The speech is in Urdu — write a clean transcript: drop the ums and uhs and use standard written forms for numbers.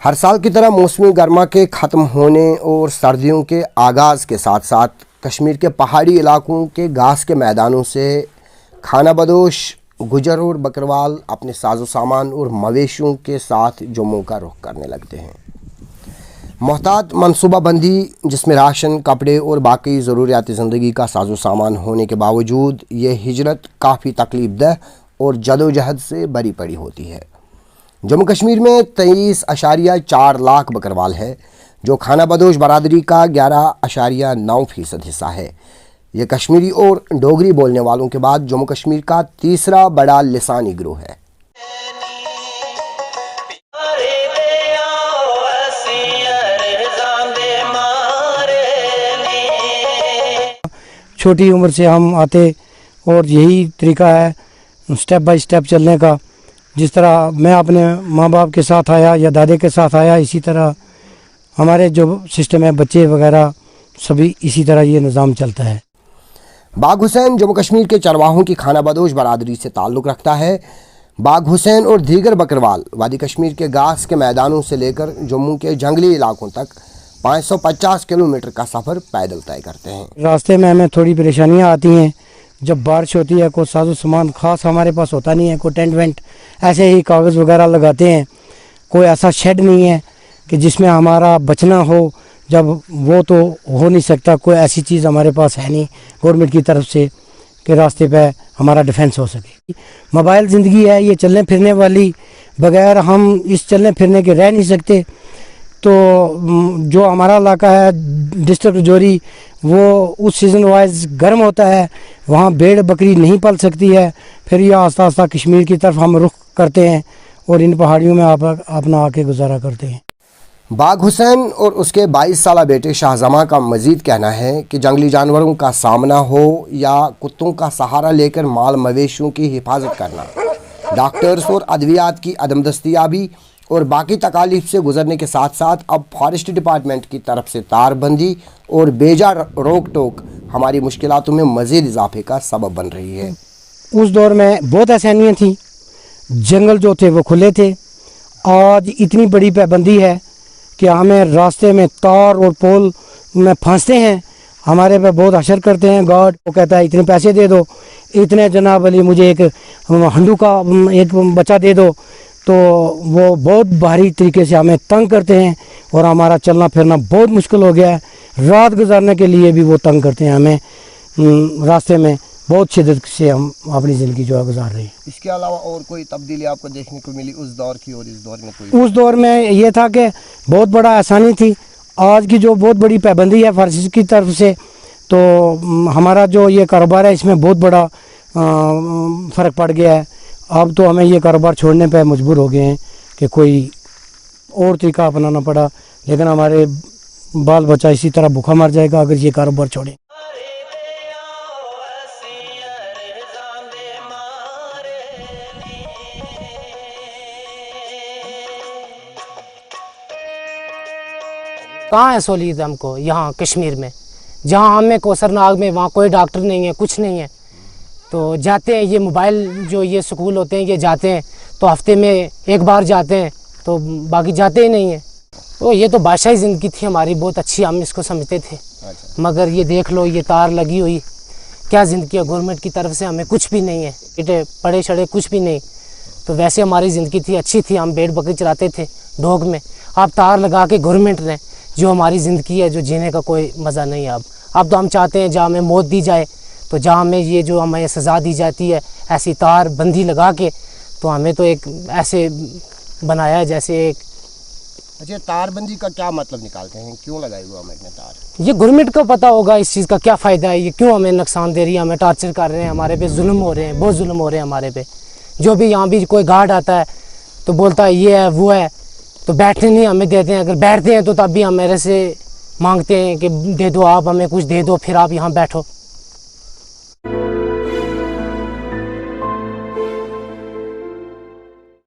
ہر سال کی طرح موسمی گرما کے ختم ہونے اور سردیوں کے آغاز کے ساتھ ساتھ کشمیر کے پہاڑی علاقوں کے گھاس کے میدانوں سے خانہ بدوش گجر اور بکروال اپنے ساز و سامان اور مویشیوں کے ساتھ جموں کا رخ کرنے لگتے ہیں۔ محتاط منصوبہ بندی جس میں راشن، کپڑے اور باقی ضروریات زندگی کا ساز و سامان ہونے کے باوجود یہ ہجرت کافی تکلیف دہ اور جدوجہد سے بری پڑی ہوتی ہے۔ جموں کشمیر میں 23.4 لاکھ بکروال ہے جو خانہ بدوش برادری کا 11.9% حصہ ہے۔ یہ کشمیری اور ڈوگری بولنے والوں کے بعد جموں کشمیر کا تیسرا بڑا لسانی گروہ ہے۔ چھوٹی عمر سے ہم آتے اور یہی طریقہ ہے سٹیپ بائی سٹیپ چلنے کا۔ جس طرح میں اپنے ماں باپ کے ساتھ آیا یا دادے کے ساتھ آیا، اسی طرح ہمارے جو سسٹم ہے بچے وغیرہ سبھی اسی طرح یہ نظام چلتا ہے۔ باغ حسین جموں کشمیر کے چرواہوں کی خانہ بدوش برادری سے تعلق رکھتا ہے۔ باغ حسین اور دیگر بکروال وادی کشمیر کے گھاس کے میدانوں سے لے کر جموں کے جنگلی علاقوں تک 550 کلومیٹر کا سفر پیدل طے کرتے ہیں۔ راستے میں ہمیں تھوڑی پریشانیاں آتی ہیں، جب بارش ہوتی ہے کوئی ساز و سامان خاص ہمارے پاس ہوتا نہیں ہے، کوئی ٹینٹ وینٹ ایسے ہی کاغذ وغیرہ لگاتے ہیں، کوئی ایسا شیڈ نہیں ہے کہ جس میں ہمارا بچنا ہو، جب وہ تو ہو نہیں سکتا، کوئی ایسی چیز ہمارے پاس ہے نہیں گورنمنٹ کی طرف سے کہ راستے پہ ہمارا ڈیفنس ہو سکے۔ موبائل زندگی ہے، یہ چلنے پھرنے والی، بغیر ہم اس چلنے پھرنے کے رہ نہیں سکتے۔ تو جو ہمارا علاقہ ہے ڈسٹرکٹ رجوری، وہ اس سیزن وائز گرم ہوتا ہے، وہاں بھیڑ بکری نہیں پل سکتی ہے، پھر یہ آہستہ آہستہ کشمیر کی طرف ہم رخ کرتے ہیں اور ان پہاڑیوں میں اپنا آ کے گزارا کرتے ہیں۔ باغ حسین اور اس کے 22 سالہ بیٹے شاہ زماں کا مزید کہنا ہے کہ جنگلی جانوروں کا سامنا ہو یا کتوں کا سہارا لے کر مال مویشیوں کی حفاظت کرنا، ڈاکٹرز اور ادویات کی عدم دستیابی اور باقی تکالیف سے گزرنے کے ساتھ ساتھ اب فارسٹ ڈپارٹمنٹ کی طرف سے تار بندی اور بیجا روک ٹوک ہماری مشکلاتوں میں مزید اضافے کا سبب بن رہی ہے۔ اس دور میں بہت آسانیاں تھیں، جنگل جو تھے وہ کھلے تھے۔ آج اتنی بڑی پابندی ہے کہ ہمیں راستے میں تار اور پول میں پھانستے ہیں، ہمارے پہ بہت حشر کرتے ہیں۔ گارڈ وہ کہتا ہے اتنے پیسے دے دو، اتنے جناب علی مجھے ایک ہنڈو کا ایک بچہ دے دو، تو وہ بہت بھاری طریقے سے ہمیں تنگ کرتے ہیں اور ہمارا چلنا پھرنا بہت مشکل ہو گیا ہے۔ رات گزارنے کے لیے بھی وہ تنگ کرتے ہیں ہمیں، راستے میں بہت شدت سے ہم اپنی زندگی جو ہے گزار رہے ہیں۔ اس کے علاوہ اور کوئی تبدیلی آپ کو دیکھنے کو ملی اس دور کی اور اس دور میں کوئی؟ اس دور میں یہ تھا کہ بہت بڑا آسانی تھی، آج کی جو بہت بڑی پابندی ہے فارسٹ کی طرف سے، تو ہمارا جو یہ کاروبار ہے اس میں بہت بڑا فرق پڑ گیا ہے۔ اب تو ہمیں یہ کاروبار چھوڑنے پہ مجبور ہو گئے ہیں کہ کوئی اور طریقہ اپنانا پڑا، لیکن ہمارے بال بچہ اسی طرح بھوکا مر جائے گا اگر یہ کاروبار چھوڑیں۔ کہاں ہے سہولیت ہم کو یہاں کشمیر میں، جہاں ہمیں کوثر ناگ میں وہاں کوئی ڈاکٹر نہیں ہے، کچھ نہیں ہے۔ تو جاتے ہیں یہ موبائل جو یہ سکول ہوتے ہیں یہ جاتے ہیں تو ہفتے میں ایک بار جاتے ہیں، تو باقی جاتے ہی نہیں ہیں۔ تو یہ تو بادشاہی زندگی تھی ہماری، بہت اچھی ہم اس کو سمجھتے تھے، مگر یہ دیکھ لو یہ تار لگی ہوئی، کیا زندگی ہے، گورنمنٹ کی طرف سے ہمیں کچھ بھی نہیں ہے، پڑے شڑے کچھ بھی نہیں۔ تو ویسے ہماری زندگی تھی، اچھی تھی، ہم بھیڑ بکری چلاتے تھے ڈوگ میں۔ اب تار لگا کے گورنمنٹ نے جو ہماری زندگی ہے، جو جینے کا کوئی مزہ نہیں ہے اب تو ہم چاہتے ہیں جہاں ہمیں موت دی جائے، تو جہاں ہمیں یہ جو ہمیں سزا دی جاتی ہے ایسی تار بندی لگا کے، تو ہمیں تو ایک ایسے بنایا ہے جیسے ایک۔ اچھا، تار بندی کا کیا مطلب نکالتے ہیں؟ کیوں لگائی ہوا ہمیں اتنے تار؟ یہ گورنمنٹ کو پتہ ہوگا اس چیز کا کیا فائدہ ہے، یہ کیوں ہمیں نقصان دے رہی ہے، ہمیں ٹارچر کر رہے ہیں، ہمارے پہ ظلم ہو رہے ہیں، بہت ظلم ہو رہے ہیں ہمارے پہ۔ جو بھی یہاں بھی کوئی گارڈ آتا ہے تو بولتا ہے یہ ہے وہ ہے، تو بیٹھنے نہیں ہمیں دیتے ہیں، اگر بیٹھتے ہیں تو تب بھی ہم میرے سے مانگتے ہیں کہ دے دو، آپ ہمیں کچھ دے دو، پھر آپ یہاں بیٹھو۔